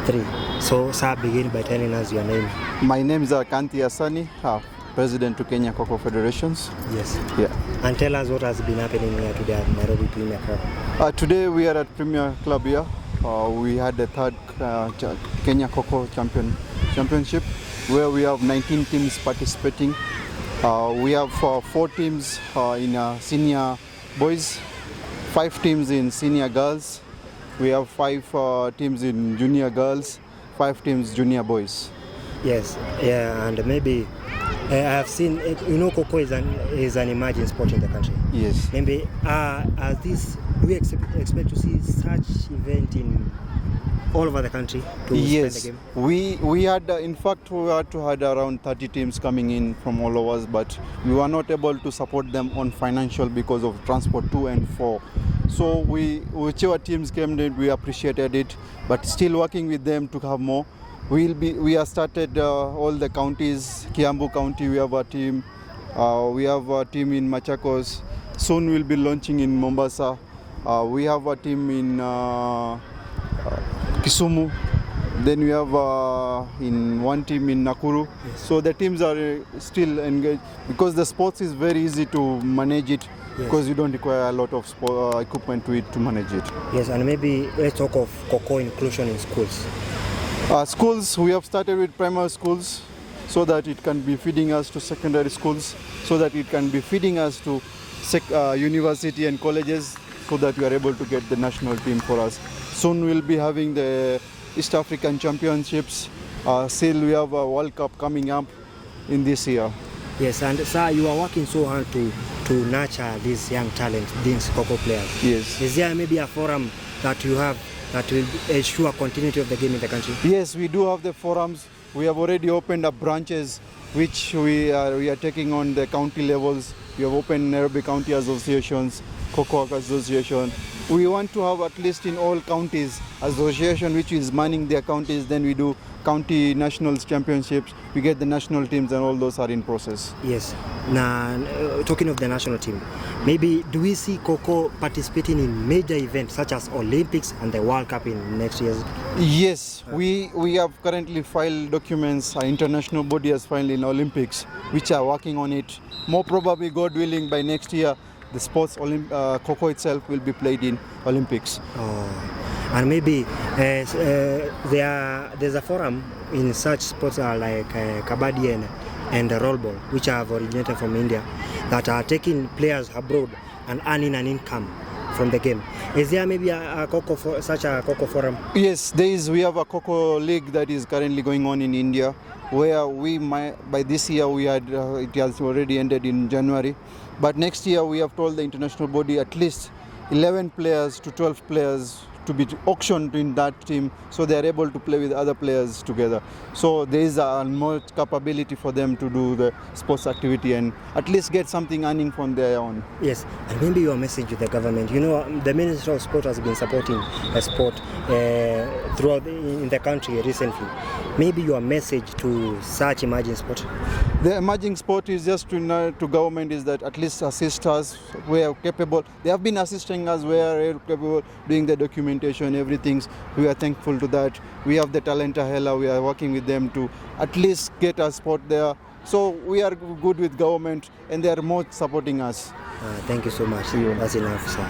3. So, sir, begin by telling us your name. My name is Khanti Asani, President to Kenya Khokho Federations. Yes. Yeah. And tell us what has been happening here today at Nairobi Premier Club. Today we are at Premier Club here. We had the third Kenya Khokho Championship, where we have 19 teams participating. We have 4 teams in senior boys, 5 teams in senior girls. We have 5 teams in junior girls, 5 teams junior boys. Yes, yeah, and maybe I have seen, Khokho is an emerging sport in the country. Yes. Maybe do we expect to see such event in all over the country to yes. spend the game? We had, in fact, we had to had around 30 teams coming in from all over us, but we were not able to support them on financial because of transport to and for. So whichever teams came in, we appreciated it, but still working with them to have more. We have started all the counties. Kiambu County, we have a team. We have a team in Machakos. Soon we'll be launching in Mombasa. We have a team in Kisumu. Then we have one team in Nakuru. Yes. So the teams are still engaged because the sports is very easy to manage it. Yes. Because you don't require a lot of equipment to manage it. Yes, and maybe let's talk of Khokho inclusion in schools. Schools, we have started with primary schools so that it can be feeding us to secondary schools, so that it can be feeding us to university and colleges, so that we are able to get the national team for us. Soon we'll be having the East African Championships. Still we have a World Cup coming up in this year. Yes, and sir, you are working so hard to nurture these young talents, these Khokho players. Yes. Is there maybe a forum that you have that will ensure continuity of the game in the country? Yes, we do have the forums. We have already opened up branches which we are taking on the county levels. We have opened Nairobi County Associations, Khokho Association. We want to have at least in all counties association which is manning their counties. Then we do county national championships. We get the national teams, and all those are in process. Yes. Now, talking of the national team, maybe do we see Khokho participating in major events such as Olympics and the World Cup in next years? Yes, we have currently filed documents. Our international body has filed in Olympics, which are working on it. More probably, God willing, by next year, the sports Khokho itself will be played in Olympics. And maybe there's a forum in such sports like Kabaddi and Rollball, which have originated from India, that are taking players abroad and earning an income from the game. Is there maybe such a Khokho forum? Yes, we have a Khokho league that is currently going on in India, where by this year it has already ended in January. But next year we have told the international body at least 11 players to 12 players to be auctioned in that team, so they are able to play with other players together. So there is a more capability for them to do the sports activity and at least get something earning from their own. Yes, and maybe your message to the government. The Ministry of Sport has been supporting the sport throughout in the country recently. Maybe your message to such emerging sport. The emerging sport is just to government is that at least assist us where capable. They have been assisting us where capable, doing the documentation, everything. We are thankful to that. We have the Talenta Hela. We are working with them to at least get our sport there. So we are good with government, and they are more supporting us. Thank you so much. That's enough, sir.